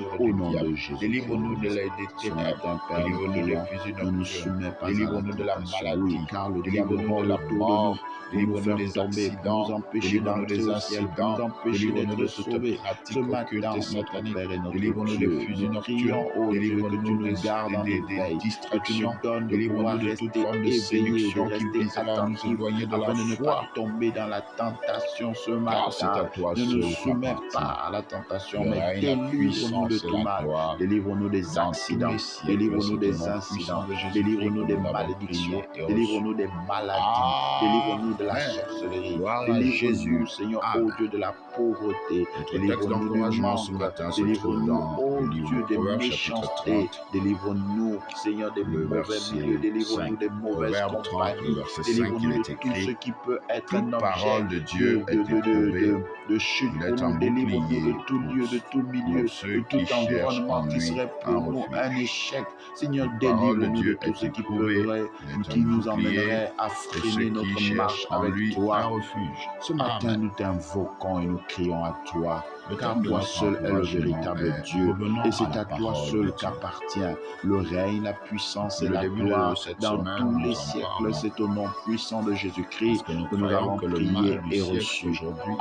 l'œuvre au du nom diable. de Jésus. Délivre-nous de des Ce ténèbres. matin, Père, nous Délivre-nous des prions, fusils ne nous nocturnes. soumets pas à la Délivre-nous de la tentation, oui, maladie. car le diable Délivre-nous vole de la autour de nous mort. pour nous Délivre-nous faire des tomber, pour nous accidents. empêcher Délivre-nous d'entrer des au ciel, pour nous incidents. empêcher Délivre-nous d'être de toute sauvés. Ce pratique occulte matin, et notre satanique. Père et notre Délivre-nous des Dieu, fusils nous nocturnes. prions, ô Dieu, que tu Délivre-nous nous gardes en des éveil, que tu nous distractions. donnes de pouvoir Délivre-nous de toute rester forme de éveillés, de séduction qui rester visera à nous attentifs, éloigner de la afin de ne pas foi. tomber dans la tentation ce Car c'est à matin. toi Ne nous seul soumets qu'appartient pas à la tentation, le mais règne, la délivre-nous de puissance et tout la mal. gloire Délivre-nous des dans tous accidents, les siècles. délivre-nous C'est au des nom incidents, puissant de Jésus-Christ délivre-nous que des nous l'avons malédictions, prié et reçu. délivre-nous des maladies, délivre-nous de la Amen. sorcellerie. Gloire à Délivre-nous, Jésus. Seigneur, Amen. ô Dieu, de la pauvreté. Notre texte Délivre-nous du d'encouragement ce manque. matin se trouve Délivre-nous, dans ô le livre Dieu, de des Proverbes chapitre méchancetés. 30, Délivre-nous, Seigneur, des le mauvais verset milieux. Délivre-nous 5. des mauvaises Proverbe 30, compagnies. le verset 5, il Délivre-nous de est tout ce écrit: qui peut être toute un objet parole de Dieu est éprouvée. de chute Il pour est un nous. Délivre-nous bouclier de tout lieu, de tout milieu, pour ceux de tout qui cherchent environnement en qui lui serait un pour nous refuge. un échec. Seigneur, La parole de délivre-nous de Dieu tout est ce qui éprouvée. pourrait, Il est qui un nous bouclier emmènerait à pour ceux freiner qui notre cherchent marche en avec lui un toi. refuge. Ce matin, Amen. nous t'invoquons et nous crions à toi, Le car thème de toi notre seul est le encouragement véritable est: Dieu. revenons Et à c'est la à toi parole seul de Dieu. qu'appartient le règne, la puissance et Le la début de gloire cette dans semaine, tous les nous en siècles. parlons. C'est au nom puissant de Jésus-Christ Parce que nous que nous croyons avons que le prié mal du et siècle reçu. aujourd'hui,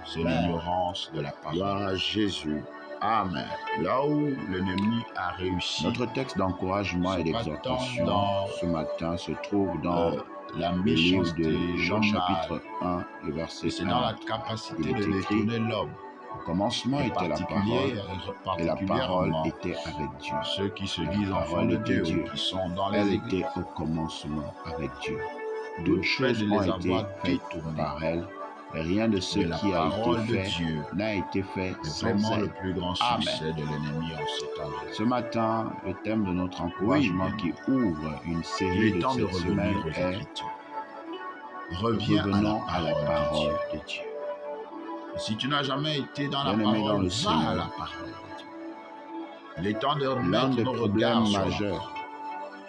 c'est Amen. l'ignorance de la Gloire parole. à Jésus. Amen. Là où l'ennemi a réussi, Notre texte d'encouragement et c'est pas d'exhortation tant dans ce matin se trouve dans la le livre méchanceté, de Jean le chapitre mal, 1, le verset mais c'est dans 1. la capacité Il de est écrit: détourner l'homme. au commencement Et était la parole, et la parole particulièrement était avec Dieu. ceux qui se La disent enfants parole de était Dieu, Dieu. ou qui sont dans les Elle églises. était au commencement avec Dieu. Le Toutes fait choses de ont les été avoir faites détournés. par elle, et rien de ce Mais la qui a parole été de fait Dieu n'a été fait est sans vraiment le elle. plus grand Amen. succès de l'ennemi en ces temps-là. Ce matin, le thème de notre encouragement qui ouvre une Il série est de temps de cette semaine revenir aux est Écritures. Reviens revenons à la parole de Dieu. de Dieu. Et si tu n'as jamais été dans la Bien-aimé dans parole, le va Seigneur. à la parole de Dieu. Il est temps de L'un remettre des nos problèmes regards sur la majeurs parole.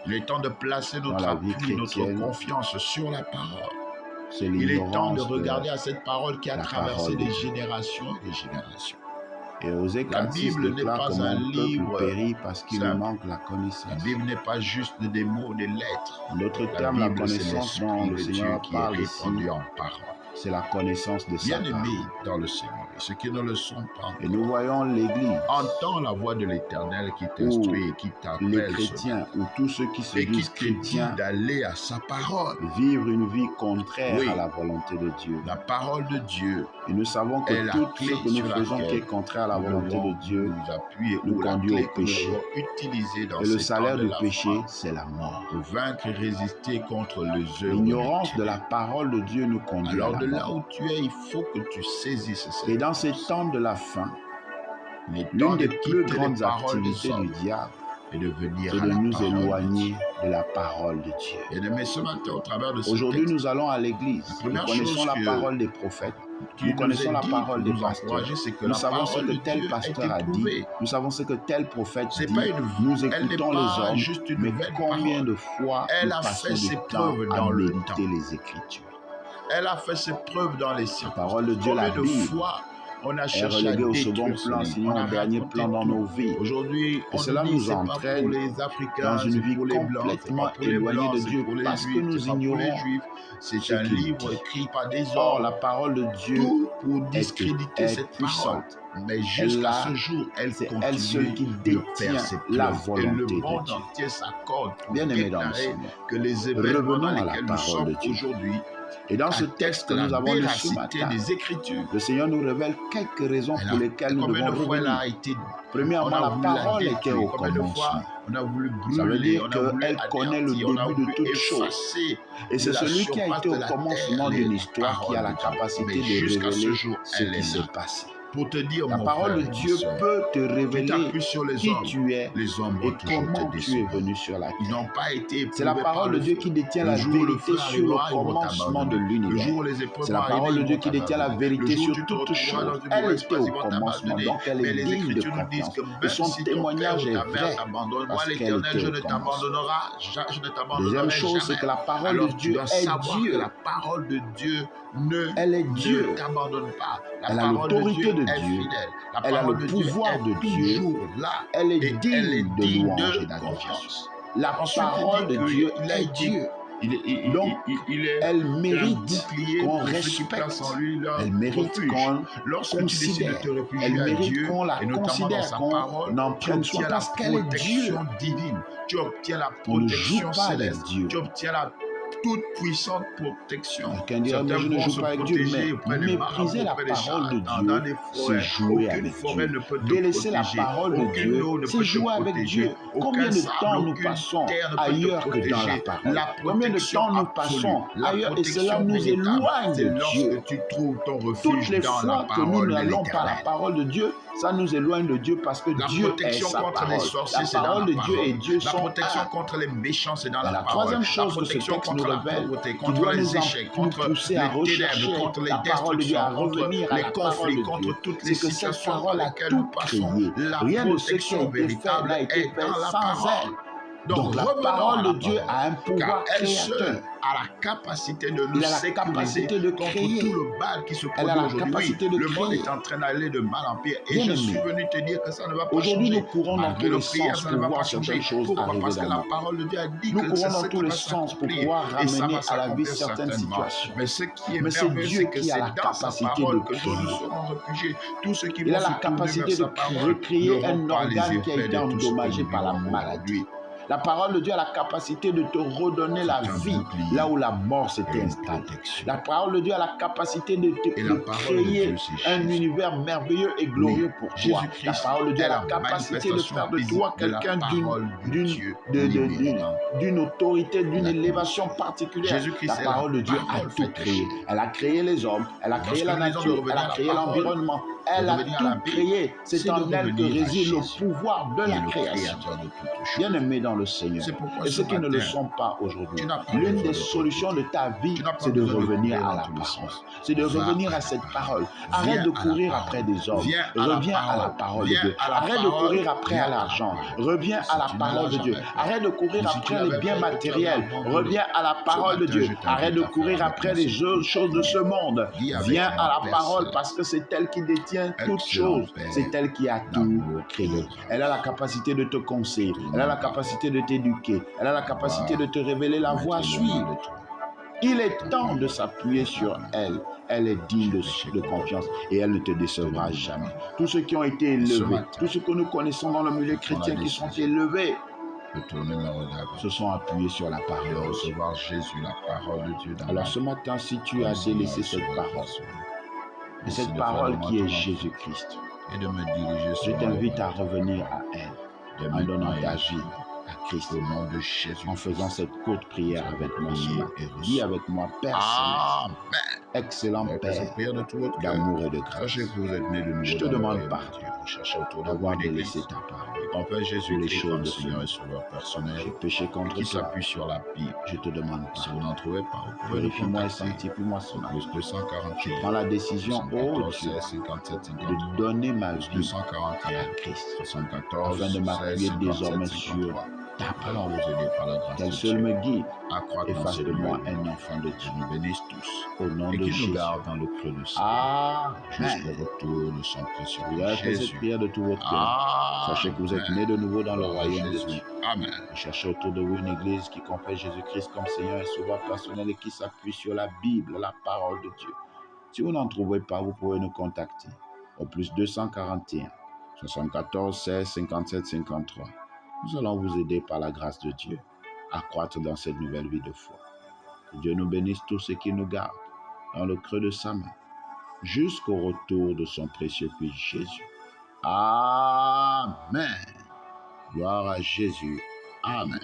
Il est temps de placer dans notre la vie appui, notre chrétienne, confiance sur la parole. c'est Il est temps de l'ignorance regarder à cette parole qui a la traversé parole de des Dieu. générations et des générations. Et Osée La 4:6 Bible n'est déclare pas que un mon peuple livre périt parce qu'il lui simple. manque la La connaissance. Bible n'est pas juste des mots, des lettres. En d'autres La termes, la Bible, c'est connaissance dont l'Esprit le de Dieu Seigneur qui est parle ici, répandu en parole. c'est la connaissance de sa Bien-aimés parole. dans le Seigneur, et ceux qui ne le sont pas Et encore, nous voyons l'Église, entends la voix de l'Éternel qui t'instruit et qui les t'appelle chrétiens, ou tous ceux qui se et qui disent te dit chrétiens, d'aller à sa parole. vivre une vie contraire Oui. à la volonté de Dieu. La parole de Dieu Et nous savons que est la tout clé ce que nous sur faisons qui laquelle est contraire à la nous volonté devons de Dieu, nous appuyer, nous ou la conduit clé au que nous péché. devons utiliser dans Et le ces salaire temps de du la péché, fin c'est la mort. pour vaincre et résister contre les œuvres. L'ignorance de la parole de Dieu nous conduit Alors à de la là mort. où tu es, il faut que tu saisisses Et cette dans ces force. temps de la fin, Il est temps l'une de des plus quitter grandes les paroles des activités du hommes diable, et de venir c'est à de la nous parole de éloigner Dieu. de la parole de Dieu. Bien-aimés, ce matin, au travers de ce Aujourd'hui, texte, nous allons à la l'église. Nous première connaissons chose la que parole des prophètes. qui Nous nous connaissons est la dit parole pour des nous pasteurs. encourager, c'est que Nous la savons ce parole que de tel Dieu est pasteur a dit. éprouvée. Nous savons ce que tel prophète C'est dit. pas Nous elle n'est écoutons les pas hommes, juste une mais nouvelle combien parole. de fois Elle nous a passons fait du ses temps preuves à dans le méditer temps. les Écritures. Elle a fait ses preuves dans les La parole de circonstances. Dieu, la Combien de Bible, fois on a est cherché à reléguée au second détruire ce plan, livre. sinon On a au dernier raconté plan dans tout. nos vies. Aujourd'hui, Et on cela dit nous c'est pas entraîne pour les Africains, dans une c'est vie pour les Blancs, c'est complètement pas pour les éloignée Blancs, de c'est Dieu pour les parce que Juifs, nous c'est pas pour les ignorons Juifs. C'est ce un qu'il livre dit. écrit par des Or, hommes. la parole de Dieu Tout pour est discréditer cette parole. puissante. Mais jusqu'à ce jour, C'est elle seule qui de détient faire ses la preuves. Et le volonté de monde Dieu. entier s'accorde pour Bien-aimés dans le déclarer Seigneur, que les événements revenons dans à la lesquels nous parole sommes de Dieu. aujourd'hui Et dans ce texte que nous la avons lu ce véracité matin, des Écritures. le Seigneur nous révèle quelques raisons pour lesquelles nous Combien devons de fois elle revenir. a été Premièrement, on a la voulu la parole était détruire. au Combien de fois commencement. on a voulu Ça veut brûler, dire on a voulu qu'elle connaît le anéantir, on a début de voulu toutes choses. effacer Et c'est de la celui qui a surface été de au la commencement terre d'une les histoire qui a la paroles de Dieu. capacité Mais de jusqu'à ce révéler jour, ce elle qui est s'est là. passé. Pour te dire, La mon parole de frère et Dieu ma sœur, peut te tu révéler t'appuies sur les qui hommes. tu es Les hommes et vont toujours comment te tu es décevoir. venu sur la Ils terre. n'ont pas été éprouvés C'est la par parole le de Dieu feu. qui détient Le la jour où le vérité feu sur arrivera, le ils vont commencement de t'abandonner. Le l'univers. jour où les épreuves C'est vont la arriver, parole de ils Dieu vont qui détient la t'abandonner. vérité Le jour où sur tu te toutes retrouveras dans choses. une Elle mauvaise était place, au ils vont commencement, t'abandonner. donc elle Mais est les digne de Écritures nous disent confiance. que Et même son si ton père témoignage ou est ta mère vrai t'abandonne, moi parce qu'elle l'Éternel, était je au ne commencement. je ne Deuxième t'abandonnerai chose, c'est jamais. que la parole Alors de tu Dieu dois est savoir que Dieu. la parole de Dieu Elle est Dieu. ne t'abandonne pas. La Elle a parole de l'autorité Dieu de est Dieu. fidèle. La Elle a parole le de Dieu pouvoir est de Dieu. toujours là. Elle est Et elle est digne de digne louange et de d'adoration. confiance. La Ensuite, parole il de dit Dieu qu'il a est dit- Dieu. Il Donc, est elle un mérite bouclier qu'on pour ceux qui respecte. placent en lui leur Elle mérite refuge. qu'on Lorsque tu décides de considère. te réfugier Elle à mérite Dieu, qu'on la et notamment dans considère, sa qu'on parole, en tu prenne soin obtiens la parce qu'elle est Dieu. protection divine. Tu obtiens la On ne joue protection pas avec céleste. Dieu. Tu obtiens la toute puissante protection. Quelqu'un dirait, mais je ne joue pas avec Dieu, mais mépriser la parole de Dieu, c'est jouer avec Dieu. Délaisser la parole de Dieu, c'est jouer avec Dieu. Combien de temps nous passons ailleurs que dans la parole? Combien de temps nous passons ailleurs et cela nous éloigne de Dieu? Toutes les fois que nous n'allons pas la parole de Dieu, ça nous éloigne de Dieu parce que Dieu est sa parole. La parole de Dieu et Dieu sont un. La protection contre les méchants, c'est dans la parole. La troisième chose que ce texte nous révèle, qui doit nous pousser à rechercher la parole de Dieu, à revenir à la parole de Dieu, c'est que cette parole a tout créé. Rien de ce qui a été fait n'a été fait sans elle. Donc la parole de Dieu a un pouvoir créateur. A la capacité de nous sécuriser contre tout le mal qui se produit aujourd'hui. Le monde est en train d'aller de mal en pire. Et je suis venu te dire que ça ne va pas changer. Aujourd'hui, nous courons dans tous les sens pour voir certaines choses arriver parce que dans la notre vie. parole de Dieu a dit Nous que courons c'est dans tous les sens pour pouvoir ramener à la vie certaines situations. Mais ce qui est Mais c'est merveilleux, Dieu c'est que qui a c'est la dans sa capacité parole de que nous nous serons réfugiés. Tous ceux qui Il vont a se la tourner capacité vers sa de parole recréer un n'auront pas les organe qui a effets été de tout ce que endommagé nous par la vivons maladie. aujourd'hui. La parole de Dieu a la capacité de te redonner la vie là où la mort s'était installée. La parole de Dieu a la capacité de créer un univers merveilleux et glorieux pour toi. La parole de Dieu a la capacité de faire de toi quelqu'un d'une autorité, d'une élévation particulière. La parole de Dieu a tout créé. Elle a créé les hommes, elle a créé la nature, elle a créé l'environnement. Elle a tout créé. C'est en elle que réside le pouvoir de la création. Bien-aimé dans le Seigneur, et ceux qui ne le sont pas aujourd'hui, l'une des solutions de ta vie, c'est de revenir à la parole. C'est de revenir à cette parole. Arrête de courir après des hommes. Reviens à la parole de Dieu. Arrête de courir après l'argent. Reviens à la parole de Dieu. Arrête de courir après les biens matériels. Reviens à la parole de Dieu. Arrête de courir après les choses de ce monde. Viens à la parole parce que c'est elle qui détient toutes choses. C'est elle qui a tout créé. Elle a la capacité de te conseiller. Elle a la capacité de t'éduquer. Elle a la capacité de te révéler la voie à suivre. Il est temps de s'appuyer sur elle. Elle est digne de confiance et elle ne te décevra jamais. Tous ceux qui ont été élevés, tous ceux que nous connaissons dans le milieu chrétien qui sont élevés, se sont appuyés sur la parole. De recevoir Jésus, la parole de Dieu. Alors ce matin, si tu as délaissé cette parole, et cette parole qui est Jésus-Christ, je t'invite à revenir à elle en donnant ta vie à Christ au nom de Jésus, en faisant cette courte prière avec moi ce matin. Dis avec moi, Père Céleste, excellent Père d'amour et de grâce. Je te demande pardon d'avoir délaissé ta parole. Jésus, les choses de Seigneur et Sauveur personnel. J'ai péché contre qui toi. s'appuie sur la Bible. Je te demande Si vous n'en trouvez pas, vous pouvez vérifie-moi et sanctifie-moi ce matin. Plus 241. Je prends la décision, oh Dieu, 57, 53. de donner ma vie 241. à Christ, 74. afin de m'appuyer désormais sur ta parole. Qu'elle seule me guide et fasse de moi un enfant de Dieu. Nous bénisse tous. Au nom Et de qui Jésus. nous garde dans le creux de sa Amen. jusqu'au retour de son précieux Vous avez fait cette Jésus. prière de tout votre cœur. Sachez que vous êtes nés de nouveau dans le royaume de Dieu. Amen. Cherchez autour de vous une église qui confesse Jésus-Christ comme Seigneur et Sauveur personnel et qui s'appuie sur la Bible, la parole de Dieu. Si vous n'en trouvez pas, vous pouvez nous contacter au plus 241 74 16 57 53. Nous allons vous aider par la grâce de Dieu à croître dans cette nouvelle vie de foi. Que Dieu nous bénisse tous ceux qui nous gardent dans le creux de sa main jusqu'au retour de son précieux Fils Jésus. Amen. Gloire à Jésus. Amen.